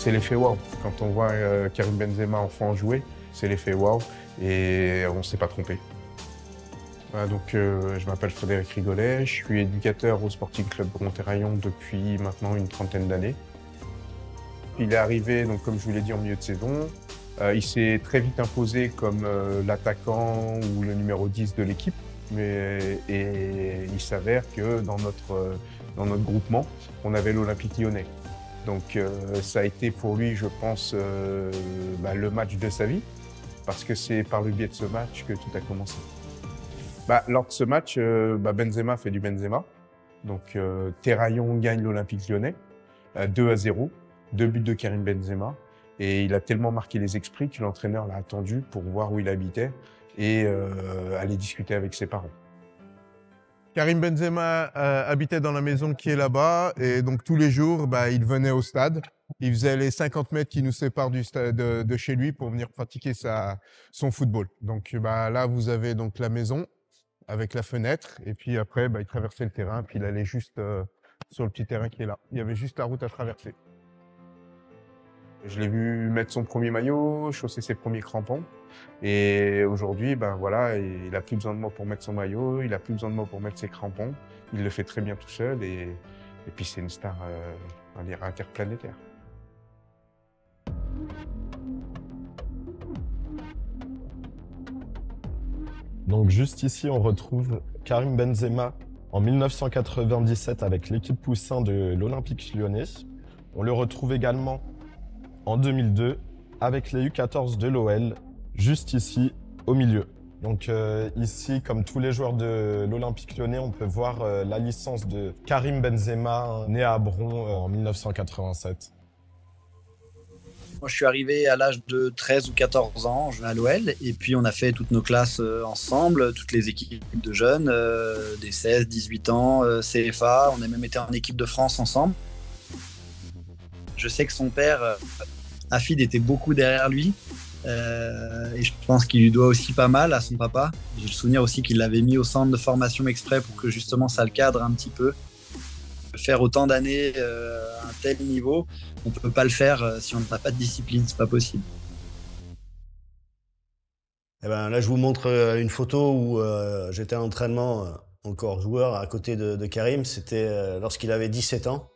C'est l'effet waouh. Quand on voit Karim Benzema enfant jouer, c'est l'effet waouh et on ne s'est pas trompé. Voilà, donc, je m'appelle Frédéric Rigolet, je suis éducateur au Sporting Club de Monterraillon depuis maintenant une trentaine d'années. Il est arrivé, donc, comme je vous l'ai dit, en milieu de saison. Il s'est très vite imposé comme l'attaquant ou le numéro 10 de l'équipe. Et il s'avère que dans notre groupement, on avait l'Olympique Lyonnais. Donc ça a été pour lui, je pense, le match de sa vie, parce que c'est par le biais de ce match que tout a commencé. Lors de ce match, Benzema fait du Benzema. Donc Terraillon gagne l'Olympique Lyonnais, 2-0, 2 buts de Karim Benzema. Et il a tellement marqué les esprits que l'entraîneur l'a attendu pour voir où il habitait et aller discuter avec ses parents. Karim Benzema habitait dans la maison qui est là-bas et donc tous les jours, il venait au stade. Il faisait les 50 mètres qui nous séparent du stade de chez lui pour venir pratiquer son football. Donc là, vous avez donc la maison avec la fenêtre et puis après, il traversait le terrain puis il allait juste sur le petit terrain qui est là. Il y avait juste la route à traverser. Je l'ai vu mettre son premier maillot, chausser ses premiers crampons. Et aujourd'hui, voilà, il n'a plus besoin de moi pour mettre son maillot, il n'a plus besoin de moi pour mettre ses crampons. Il le fait très bien tout seul et puis c'est une star, on va dire, interplanétaire. Donc juste ici, on retrouve Karim Benzema en 1997 avec l'équipe poussin de l'Olympique Lyonnais. On le retrouve également en 2002 avec les U14 de l'OL, juste ici au milieu. Donc ici, comme tous les joueurs de l'Olympique Lyonnais, on peut voir la licence de Karim Benzema, né à Bron en 1987. Moi, je suis arrivé à l'âge de 13 ou 14 ans à l'OL et puis on a fait toutes nos classes ensemble, toutes les équipes de jeunes, des 16, 18 ans, CFA, on a même été en équipe de France ensemble. Je sais que son père, Afid, était beaucoup derrière lui et je pense qu'il lui doit aussi pas mal à son papa. J'ai le souvenir aussi qu'il l'avait mis au centre de formation exprès pour que justement ça le cadre un petit peu. Faire autant d'années à un tel niveau, on ne peut pas le faire si on n'a pas de discipline, c'est pas possible. Là, je vous montre une photo où j'étais à l'entraînement, encore joueur, à côté de Karim. C'était lorsqu'il avait 17 ans.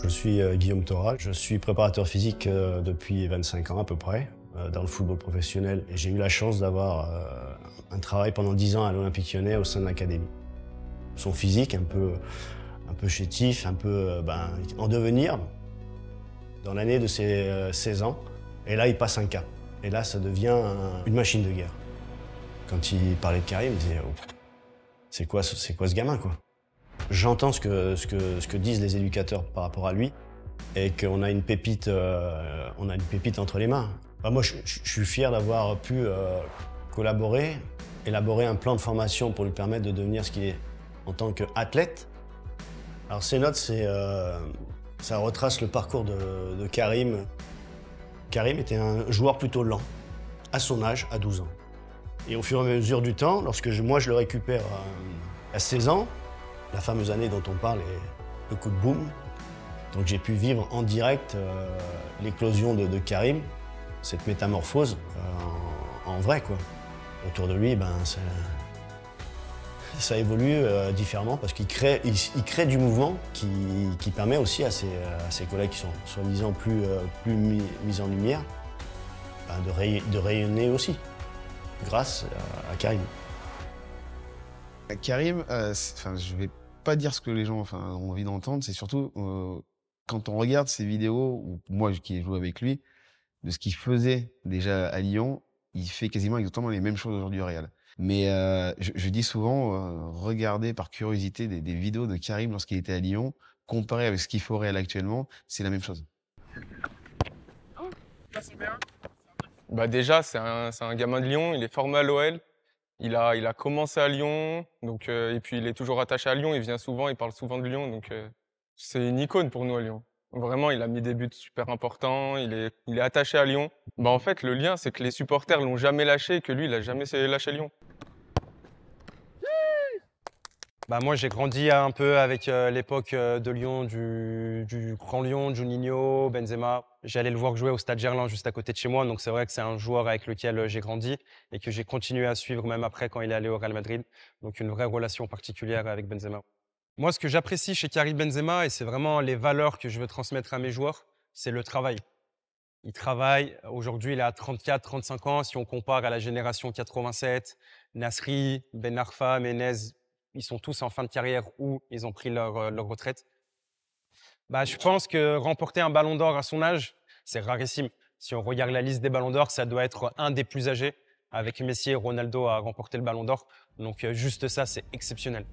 Je suis Guillaume Thora, je suis préparateur physique depuis 25 ans à peu près, dans le football professionnel. Et j'ai eu la chance d'avoir un travail pendant 10 ans à l'Olympique Lyonnais au sein de l'académie. Son physique un peu chétif, un peu en devenir, dans l'année de ses 16 ans. Et là, il passe un cap. Et là, ça devient une machine de guerre. Quand il parlait de Karim, il disait oh, c'est quoi ce gamin, quoi. J'entends ce que disent les éducateurs par rapport à lui et qu'on a une pépite, entre les mains. Moi, je suis fier d'avoir pu collaborer, élaborer un plan de formation pour lui permettre de devenir ce qu'il est en tant qu'athlète. Alors ces notes, ça retrace le parcours de Karim. Karim était un joueur plutôt lent, à son âge, à 12 ans. Et au fur et à mesure du temps, lorsque moi je le récupère à 16 ans, la fameuse année dont on parle est le coup de boom. Donc j'ai pu vivre en direct l'éclosion de Karim, cette métamorphose en vrai, quoi. Autour de lui, ça évolue différemment parce qu'il crée du mouvement qui permet aussi à ses collègues qui sont soi-disant plus mis en lumière de rayonner aussi grâce à Karim. Karim, je vais pas dire ce que les gens ont envie d'entendre, c'est surtout quand on regarde ces vidéos, ou moi qui ai joué avec lui, de ce qu'il faisait déjà à Lyon, il fait quasiment exactement les mêmes choses aujourd'hui au Real. Mais je dis souvent, regardez par curiosité des vidéos de Karim lorsqu'il était à Lyon, comparé avec ce qu'il fait au Real actuellement, c'est la même chose. Déjà, c'est un gamin de Lyon, il est formé à l'OL. Il a commencé à Lyon, et puis il est toujours attaché à Lyon, il vient souvent, il parle souvent de Lyon, c'est une icône pour nous à Lyon. Vraiment, il a mis des buts super importants, il est attaché à Lyon. En fait, le lien, c'est que les supporters l'ont jamais lâché et que lui, il a jamais lâché Lyon. Moi, j'ai grandi un peu avec l'époque de Lyon, du Grand Lyon, Juninho, Benzema. J'allais le voir jouer au Stade Gerland juste à côté de chez moi. Donc, c'est vrai que c'est un joueur avec lequel j'ai grandi et que j'ai continué à suivre même après quand il est allé au Real Madrid. Donc, une vraie relation particulière avec Benzema. Moi, ce que j'apprécie chez Karim Benzema, et c'est vraiment les valeurs que je veux transmettre à mes joueurs, c'est le travail. Il travaille. Aujourd'hui, il est à 34, 35 ans. Si on compare à la génération 87, Nasri, Ben Arfa, Menez, ils sont tous en fin de carrière ou ils ont pris leur retraite. Je pense que remporter un ballon d'or à son âge, c'est rarissime. Si on regarde la liste des ballons d'or, ça doit être un des plus âgés, avec Messi et Ronaldo à remporter le ballon d'or. Donc juste ça, c'est exceptionnel.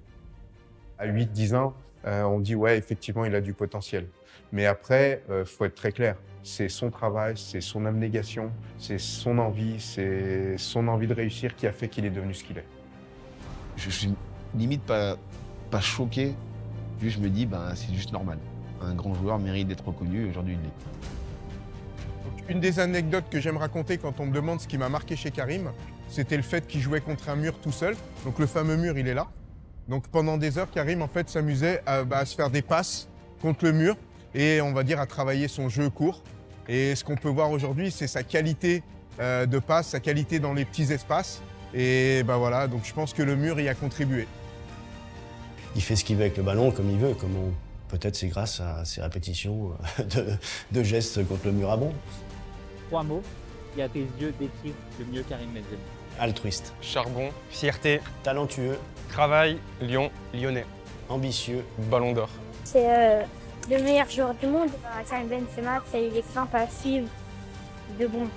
À 8-10 ans, on dit ouais, effectivement, il a du potentiel. Mais après, faut être très clair. C'est son travail, c'est son abnégation, c'est son envie de réussir qui a fait qu'il est devenu ce qu'il est. Je suis limite pas choqué. Juste, je me dis, c'est juste normal. Un grand joueur mérite d'être reconnu, aujourd'hui il l'est. Donc, une des anecdotes que j'aime raconter quand on me demande ce qui m'a marqué chez Karim, c'était le fait qu'il jouait contre un mur tout seul. Donc le fameux mur, il est là. Donc pendant des heures, Karim en fait s'amusait à se faire des passes contre le mur et on va dire à travailler son jeu court. Et ce qu'on peut voir aujourd'hui, c'est sa qualité de passe, sa qualité dans les petits espaces. Et voilà, donc je pense que le mur y a contribué. Il fait ce qu'il veut avec le ballon comme il veut. Peut-être c'est grâce à ses répétitions de gestes contre le mur à bon. 3 mots qui à tes yeux décrivent le mieux Karim Benzema. Altruiste. Charbon, Fierté, Talentueux. travail, Lyon, lyonnais. Ambitieux. ballon d'or. C'est le meilleur joueur du monde. Karim Benzema, c'est l'exemple à suivre de bon.